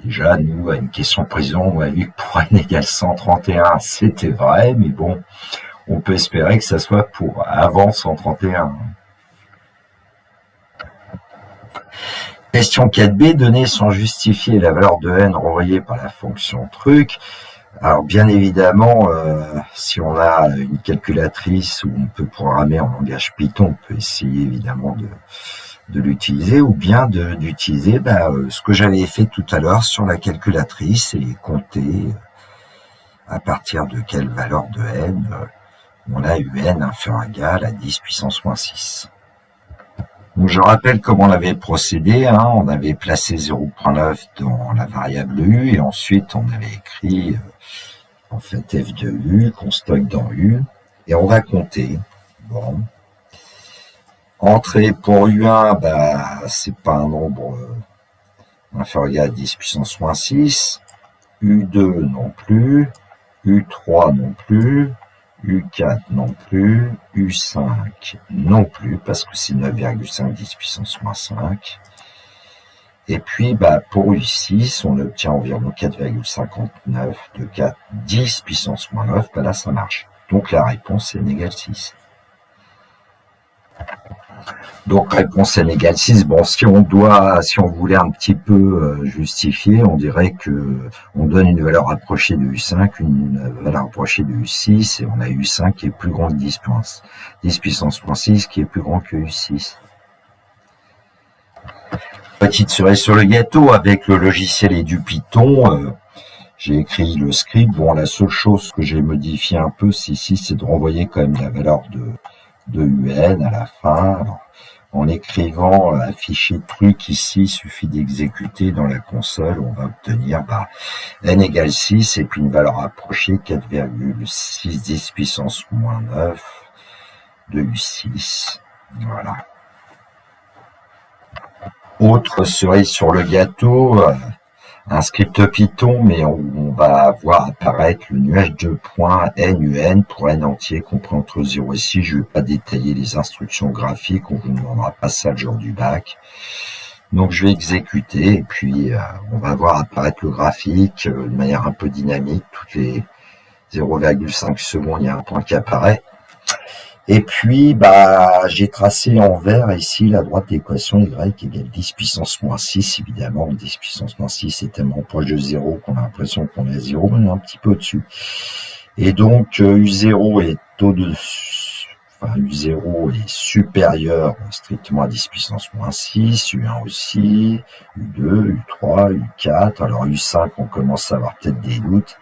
Déjà, nous, à une question précision, on a vu que pour n égale 131, c'était vrai, mais bon, on peut espérer que ça soit pour avant 131. Question 4b, donner sans justifier la valeur de n renvoyée par la fonction truc. Alors bien évidemment, si on a une calculatrice où on peut programmer en langage Python, on peut essayer évidemment de l'utiliser, ou bien d'utiliser ce que j'avais fait tout à l'heure sur la calculatrice et compter à partir de quelle valeur de n on a UN inférieur ou égal à 10 puissance moins 6. Donc je rappelle comment on avait procédé, on avait placé 0.9 dans la variable u et ensuite on avait écrit en fait f de u qu'on stocke dans u et on va compter. Bon. Entrée pour u1, c'est pas un nombre inférieur ou égal à 10 puissance moins 6, u2 non plus, u3 non plus, U4 non plus, U5 non plus, parce que c'est 9,5 10 puissance moins 5. Et puis, pour U6, on obtient environ 4,59 de 4, 10 puissance moins 9, là, ça marche. Donc, la réponse est n égale 6. Donc, réponse n égale 6. Bon, si on voulait un petit peu justifier, on dirait que on donne une valeur approchée de U5, une valeur approchée de U6, et on a U5 qui est plus grand que 10 puissance moins 6 qui est plus grand que U6. Petite cerise sur le gâteau, avec le logiciel et du Python, j'ai écrit le script. Bon, la seule chose que j'ai modifié un peu, c'est de renvoyer quand même la valeur de UN à la fin. Alors, en écrivant afficher truc ici, il suffit d'exécuter dans la console, on va obtenir n égale 6 et puis une valeur approchée 4,610 puissance moins 9 de U6. Voilà. Autre cerise sur le gâteau, un script Python, mais on va voir apparaître le nuage de points NUN pour n entier compris entre 0 et 6. Je ne vais pas détailler les instructions graphiques, on vous demandera pas ça le jour du bac. Donc je vais exécuter et puis on va voir apparaître le graphique de manière un peu dynamique. Toutes les 0,5 secondes, il y a un point qui apparaît. Et puis, j'ai tracé en vert ici la droite d'équation y égale 10 puissance moins 6. Évidemment, 10 puissance moins 6 est tellement proche de 0 qu'on a l'impression qu'on est à 0, mais on est un petit peu au-dessus. Et donc, U0 est U0 est supérieur strictement à 10 puissance moins 6, U1 aussi, U2, U3, U4. Alors U5, on commence à avoir peut-être des doutes,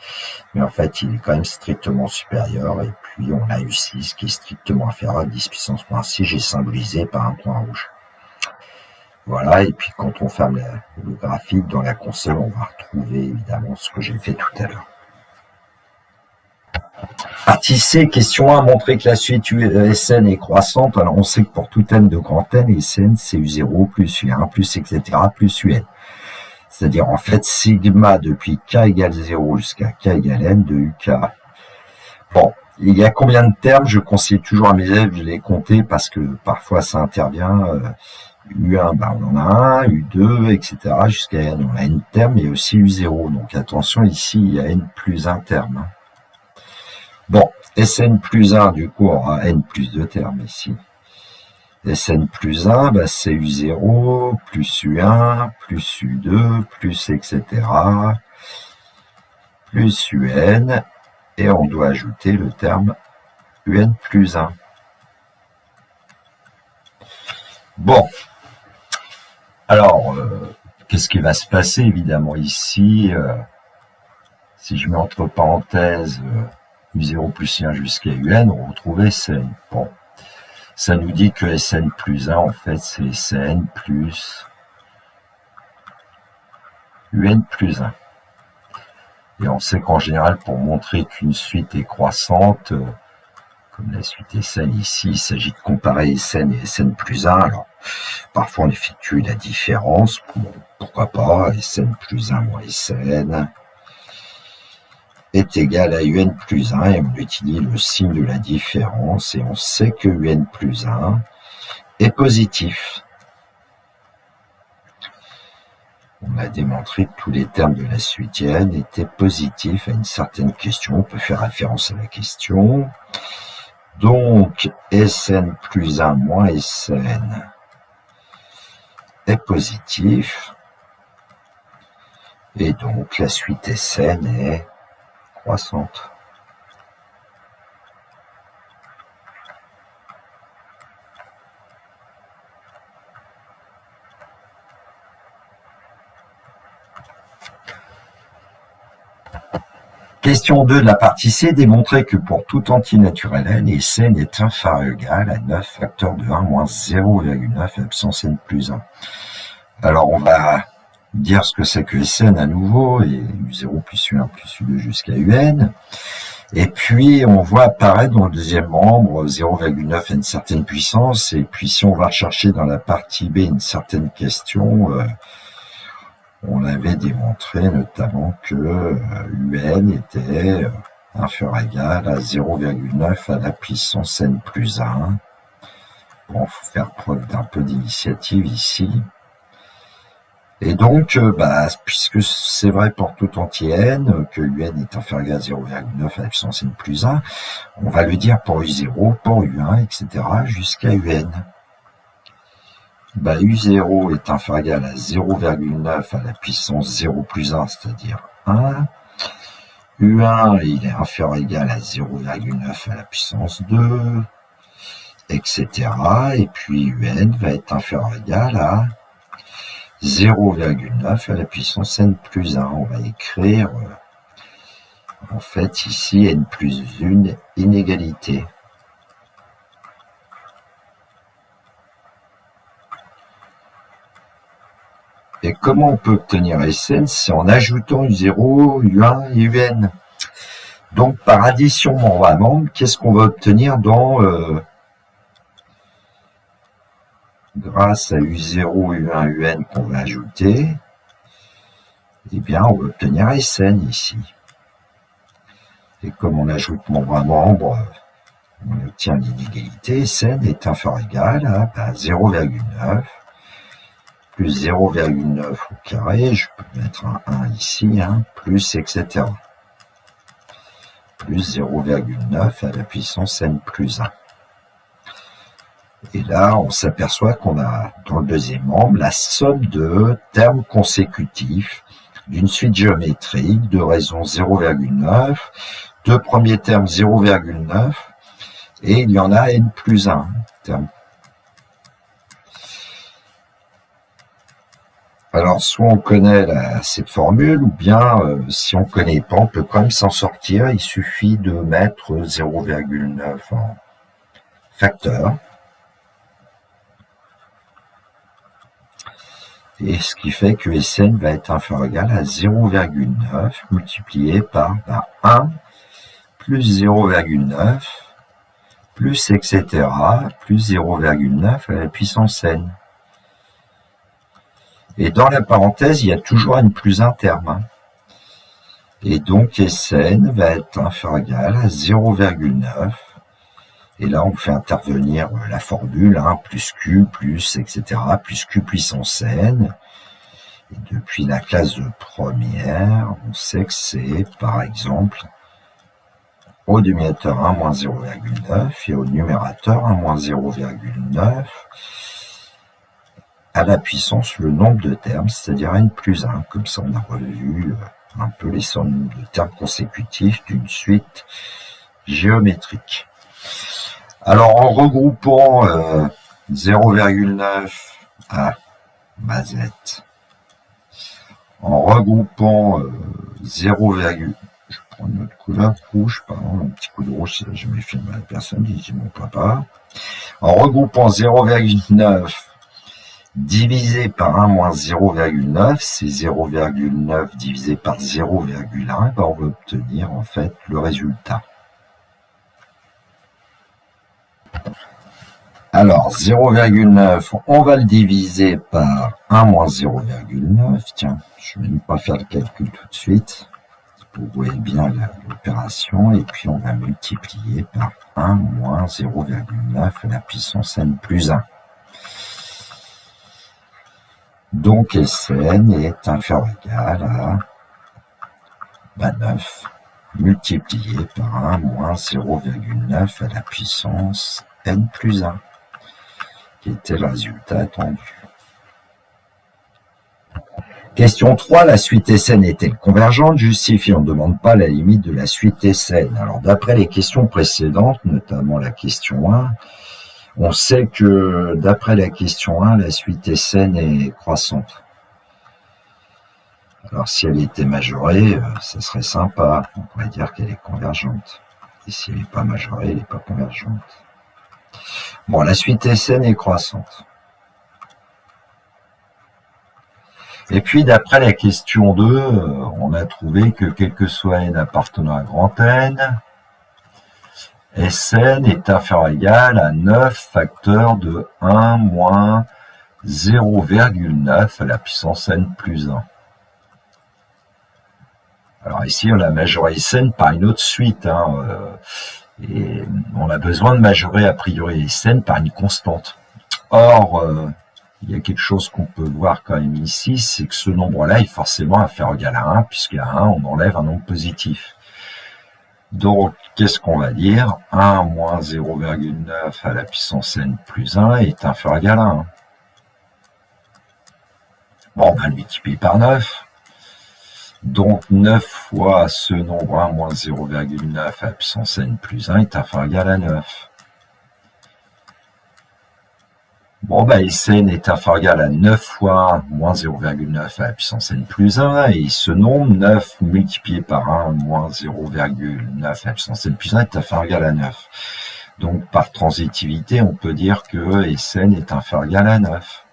mais en fait, il est quand même strictement supérieur. Et puis, on a U6 qui est strictement inférieur à 10 puissance moins 6. J'ai symbolisé par un point rouge. Voilà, et puis quand on ferme le graphique dans la console, on va retrouver évidemment ce que j'ai fait tout à l'heure. Partie C, question 1, montrer que la suite SN est croissante. Alors on sait que pour tout n de grand N, SN c'est U0 plus U1 plus etc. plus UN. C'est-à-dire en fait sigma depuis k égale 0 jusqu'à k égale n de UK. Bon, il y a combien de termes? Je conseille toujours à mes élèves de les compter parce que parfois ça intervient. U1, on en a un, U2, etc. Jusqu'à n, on a n termes et aussi U0. Donc attention, ici il y a n plus un terme. Bon, Sn plus 1, du coup, aura n plus 2 termes ici. Sn plus 1, c'est U0, plus U1, plus U2, plus etc. Plus UN, et on doit ajouter le terme UN plus 1. Bon, alors, qu'est-ce qui va se passer, évidemment, ici, si je mets entre parenthèses U0 plus U1 jusqu'à UN, on retrouve Sn. Bon, ça nous dit que Sn plus 1, en fait, c'est Sn plus UN plus 1. Et on sait qu'en général, pour montrer qu'une suite est croissante, Comme la suite Sn ici, il s'agit de comparer Sn et Sn plus 1. Alors, parfois on effectue la différence, bon, pourquoi pas, Sn plus 1 moins Sn est égal à un plus 1, et on utilise le signe de la différence, et on sait que un plus 1 est positif. On a démontré que tous les termes de la suite n étaient positifs à une certaine question. On peut faire référence à la question. Donc, Sn plus 1 moins Sn est positif. Et donc, la suite Sn est croissante. Question 2 de la partie C, démontrer que pour tout entier naturel n, Sn est inférieur ou égal à 9 facteur de 1 moins 0,9 absence n plus 1. Alors on va dire ce que c'est que Sn à nouveau, et u0 plus u1 plus u2 jusqu'à un. Et puis on voit apparaître dans le deuxième membre 0,9 à une certaine puissance, et puis si on va chercher dans la partie B une certaine question, on avait démontré notamment que un était inférieur ou égal à 0,9 à la puissance n plus 1. Bon, il faut faire preuve d'un peu d'initiative ici. Et donc, puisque c'est vrai pour tout entier n, que un est inférieur à 0,9 à la puissance n plus 1, on va le dire pour u0, pour u1, etc., jusqu'à un. U0 est inférieur à 0,9 à la puissance 0 plus 1, c'est-à-dire 1. U1, il est inférieur ou égal à 0,9 à la puissance 2, etc. Et puis un va être inférieur ou égal à 0,9 à la puissance n plus 1. On va écrire, en fait, ici, n plus 1 inégalité. Et comment on peut obtenir Sn? C'est en ajoutant u0, u1 et un. Donc, par addition membre à membre, qu'est-ce qu'on va obtenir dans... grâce à u0, u1, un qu'on va ajouter, eh bien, on va obtenir Sn ici. Et comme on ajoute membre à membre, on obtient l'inégalité. Sn est inférieur ou égal à 0,9 plus 0,9 au carré, je peux mettre un 1 ici, plus, etc. Plus 0,9 à la puissance n plus 1. Et là, on s'aperçoit qu'on a, dans le deuxième membre, la somme de termes consécutifs d'une suite géométrique de raison 0,9, deux premiers termes 0,9, et il y en a n plus 1 termes. Alors, soit on connaît cette formule, ou bien, si on ne connaît pas, on peut quand même s'en sortir. Il suffit de mettre 0,9 en facteur. Et ce qui fait que Sn va être inférieur ou égal à 0,9 multiplié par 1 plus 0,9 plus, etc., plus 0,9 à la puissance n. Et dans la parenthèse, il y a toujours n plus 1 terme. Et donc, Sn va être inférieur ou égal à 0,9. Et là, on fait intervenir la formule, plus Q, plus, etc., plus Q puissance n. Et depuis la classe de première, on sait que c'est, par exemple, au dénominateur 1 moins 0,9 et au numérateur 1 moins 0,9 à la puissance le nombre de termes, c'est-à-dire n plus 1. Comme ça, on a revu un peu les sommes de termes consécutifs d'une suite géométrique. Alors, en regroupant 0,9 à z, en regroupant 0, je prends une autre couleur rouge, pardon, un petit coup de rouge, si je mets film à la personne, dit mon papa. En regroupant 0,9 divisé par 1 moins 0,9, c'est 0,9 divisé par 0,1, on va obtenir en fait le résultat. Alors, 0,9, on va le diviser par 1 moins 0,9. Tiens, je ne vais même pas faire le calcul tout de suite. Vous voyez bien l'opération. Et puis, on va multiplier par 1 moins 0,9 à la puissance n plus 1. Donc, Sn est inférieur ou égal à 9 multiplié par 1 moins 0,9 à la puissance n plus 1, qui était le résultat attendu. Question 3, la suite Sn est-elle convergente? Justifie, on ne demande pas la limite de la suite Sn. Alors, d'après les questions précédentes, notamment la question 1, on sait que, d'après la question 1, la suite Sn est croissante. Alors, si elle était majorée, ça serait sympa. On pourrait dire qu'elle est convergente. Et si elle n'est pas majorée, elle n'est pas convergente. Bon, la suite Sn est croissante. Et puis, d'après la question 2, on a trouvé que quel que soit n appartenant à grand N, Sn est inférieur ou égal à 9 facteurs de 1 moins 0,9 à la puissance n plus 1. Alors ici, on a majoré Sn par une autre suite. Et on a besoin de majorer a priori Sn par une constante. Or, il y a quelque chose qu'on peut voir quand même ici, c'est que ce nombre-là est forcément inférieur ou égal à 1, puisqu'à 1, on enlève un nombre positif. Donc, qu'est-ce qu'on va dire? 1 moins 0,9 à la puissance n plus 1 est inférieur ou égal à 1. Bon, on va le multiplier par 9. Donc, 9 fois ce nombre 1 moins 0,9 à la puissance n plus 1 est inférieur ou égal à 9. Bon, Sn est inférieur ou égal à 9 fois 1 moins 0,9 à la puissance n plus 1, et ce nombre, 9 multiplié par 1 moins 0,9 à la puissance n plus 1 est inférieur ou égal à 9. Donc, par transitivité, on peut dire que Sn est inférieur ou égal à 9.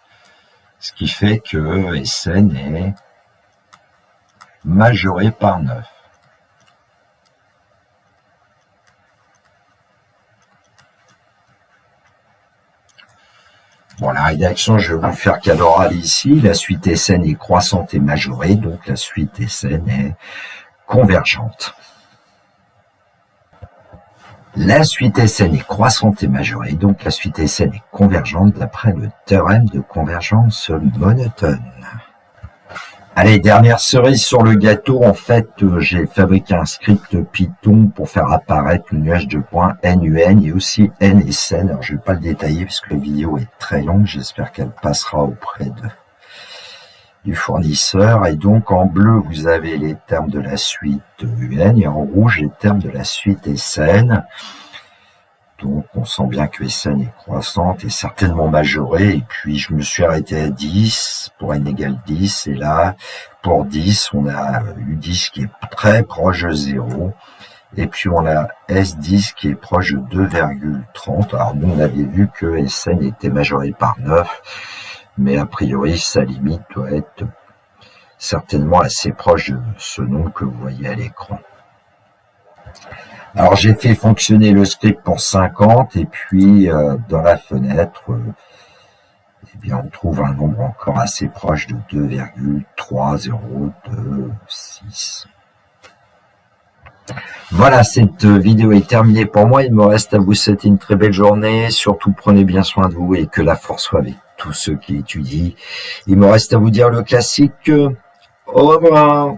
Ce qui fait que Sn est majoré par 9. Bon, la rédaction, je vais vous faire qu'à l'oral ici. La suite Sn est croissante et majorée, donc la suite Sn est convergente. La suite Sn est croissante et majorée, donc la suite Sn est convergente d'après le théorème de convergence monotone. Allez, dernière cerise sur le gâteau, en fait, j'ai fabriqué un script Python pour faire apparaître le nuage de points NUN et aussi N et Sn. Alors, je vais pas le détailler puisque la vidéo est très longue, j'espère qu'elle passera auprès du fournisseur. Et donc, en bleu, vous avez les termes de la suite UN et en rouge, les termes de la suite Sn. Donc, on sent bien que Sn est croissante et certainement majorée. Et puis, je me suis arrêté à 10 pour n égale 10. Et là, pour 10, on a U10 qui est très proche de 0. Et puis, on a S10 qui est proche de 2,30. Alors, nous, on avait vu que Sn était majoré par 9. Mais a priori, sa limite doit être certainement assez proche de ce nombre que vous voyez à l'écran. Alors, j'ai fait fonctionner le script pour 50 et puis dans la fenêtre, eh bien, on trouve un nombre encore assez proche de 2,3026. Voilà, cette vidéo est terminée pour moi. Il me reste à vous souhaiter une très belle journée. Surtout, prenez bien soin de vous et que la force soit avec tous ceux qui étudient. Il me reste à vous dire le classique. Au revoir.